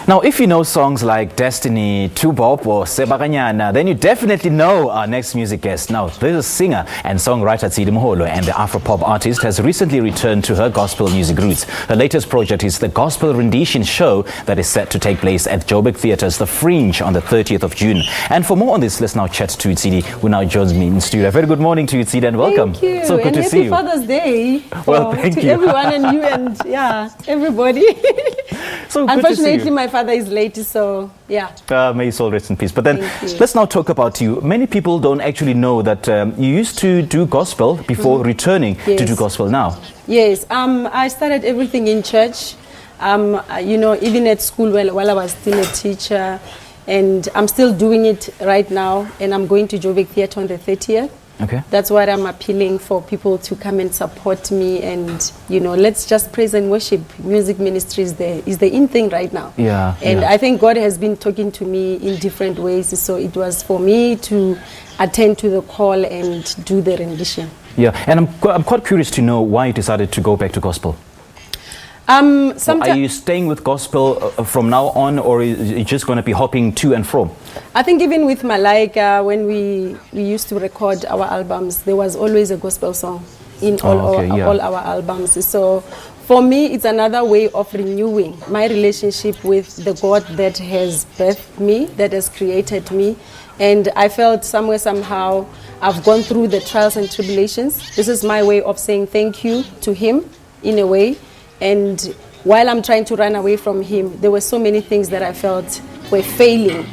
Now, if you know songs like Destiny, Tubop or Sebakanyana, then you definitely know our next music guest. Now, this singer and songwriter Tshedi Mholo and the Afro Pop artist has recently returned to her gospel music roots. Her latest project is the Gospel Rendition show that is set to take place at Joburg Theatre's The Fringe on the 30th of June. And for more on this, let's now chat to Tshedi, who now joins me in studio. Very good morning to you, Tshedi, and welcome. Thank you. So good and to see you. Happy Father's Day. Well, thank to you. everyone and you and everybody. So good Unfortunately, to see you. my father is late, so yeah. May his soul rest in peace. But then let's now talk about you. Many people don't actually know that you used to do gospel before returning to do gospel now. Yes, I started everything in church. You know, even at school while I was still a teacher, and I'm still doing it right now. And I'm going to Joburg Theatre on the 30th. Okay. That's why I'm appealing for people to come and support me, and you know, let's just praise and worship. Music ministry is the in thing right now. Yeah. And I think God has been talking to me in different ways, so it was for me to attend to the call and do the rendition. Yeah, and I'm quite curious to know why you decided to go back to gospel. Are you staying with gospel from now on, or is it just going to be hopping to and from? I think even with Malaika, when we used to record our albums, there was always a gospel song in all our albums. So for me, it's another way of renewing my relationship with the God that has birthed me, that has created me. And I felt somehow, I've gone through the trials and tribulations. This is my way of saying thank you to Him in a way. And while I'm trying to run away from Him, there were so many things that I felt were failing.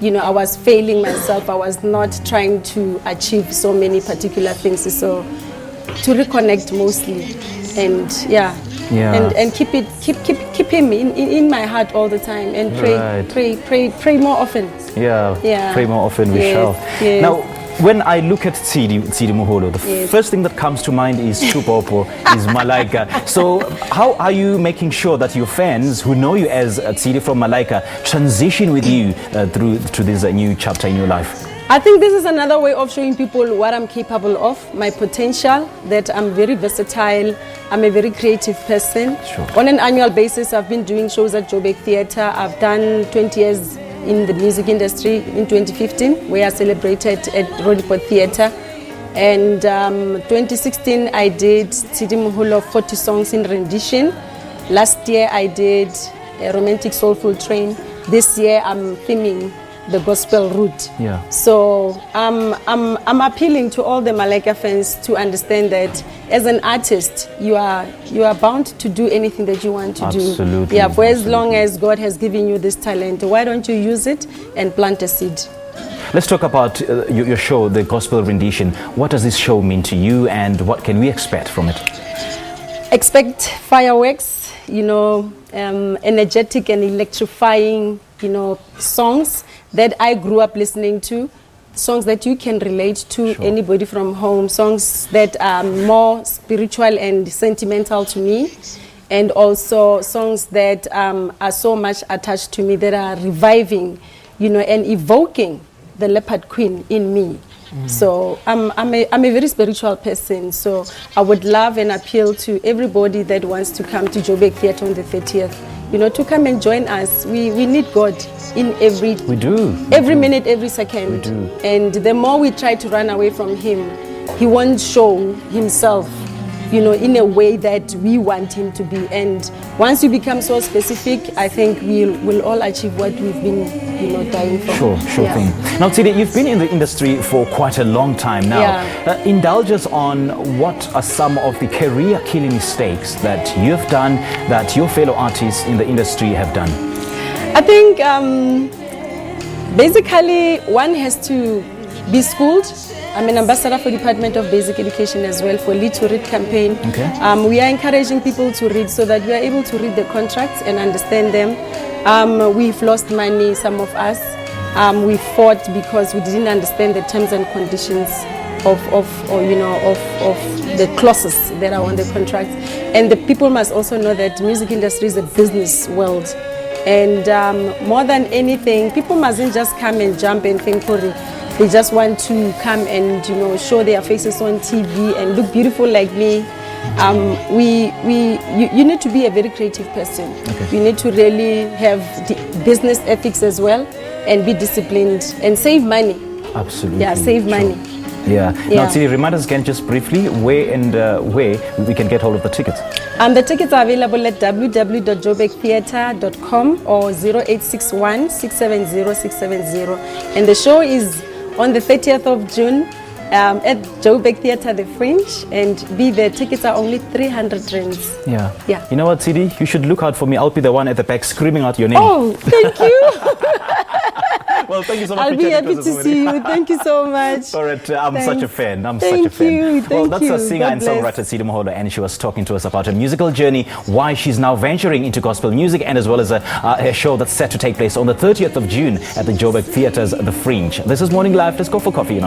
You know, I was failing myself. I was not trying to achieve so many particular things. So to reconnect mostly, and and keep Him in my heart all the time, and pray more often. Yeah. Pray more often. We shall. Yes. Now, when I look at Tshedi Mholo, the first thing that comes to mind is Tubop, is Malaika. So how are you making sure that your fans who know you as Tshedi from Malaika transition with you through to this new chapter in your life? I think this is another way of showing people what I'm capable of, my potential, that I'm very versatile, I'm a very creative person. Sure. On an annual basis, I've been doing shows at Joburg Theatre. I've done 20 years in the music industry in 2015, where I celebrated at Rodiport Theatre. And 2016, I did Tshedi Mholo 40 songs in rendition. Last year, I did a romantic soulful train. This year, I'm theming the gospel route. Yeah. So I'm appealing to all the Malaika fans to understand that as an artist, you are bound to do anything that you want to do. Absolutely. Yeah, for as long as God has given you this talent, why don't you use it and plant a seed? Let's talk about your show, the Gospel Rendition. What does this show mean to you, and what can we expect from it? Expect fireworks, you know, energetic and electrifying, you know, songs that I grew up listening to, songs that you can relate to, anybody from home, songs that are more spiritual and sentimental to me, and also songs that are so much attached to me, that are reviving, you know, and evoking the leopard queen in me. So I'm a very spiritual person, so I would love and appeal to everybody that wants to come to Joburg Theatre on the 30th, you know, to come and join us. We need God in every minute, every second. We do. And the more we try to run away from Him, He won't show Himself, you know, in a way that we want Him to be. And once you become so specific, I think we'll all achieve what we've been, you know, dying for. Sure thing. Now, Tshedi, you've been in the industry for quite a long time now. Indulge us on what are some of the career-killing mistakes that you've done, that your fellow artists in the industry have done. I think basically one has to be schooled. I'm an ambassador for Department of Basic Education as well, for Lead to Read campaign. Okay. We are encouraging people to read so that we are able to read the contracts and understand them. We've lost money, some of us. We fought because we didn't understand the terms and conditions of the clauses that are on the contract. And the people must also know that music industry is a business world. And more than anything, people mustn't just come and jump and think, they just want to come and, you know, show their faces on TV and look beautiful like me. You need to be a very creative person. Okay. You need to really have business ethics as well, and be disciplined and save money. Absolutely. Yeah, save money. Yeah. Yeah. Now, Tshedi, remind us again just briefly where we can get hold of the tickets. The tickets are available at www.joburgtheatre.com or 0861 670 670. And the show is on the 30th of June at Joburg Theatre, the Fringe, and the tickets are only 300 rands. Yeah. Yeah. You know what, Tshedi? You should look out for me. I'll be the one at the back screaming out your name. Oh, thank you. Well, thank you so much. I'll be happy to see you. Thank you so much. All right, I'm such a fan. Thank you. Well, that's a singer God and bless. songwriter, Tshedi Mholo, and she was talking to us about her musical journey, why she's now venturing into gospel music, and as well as a show that's set to take place on the 30th of June at the Joburg Theatre's The Fringe. This is Morning Live. Let's go for coffee.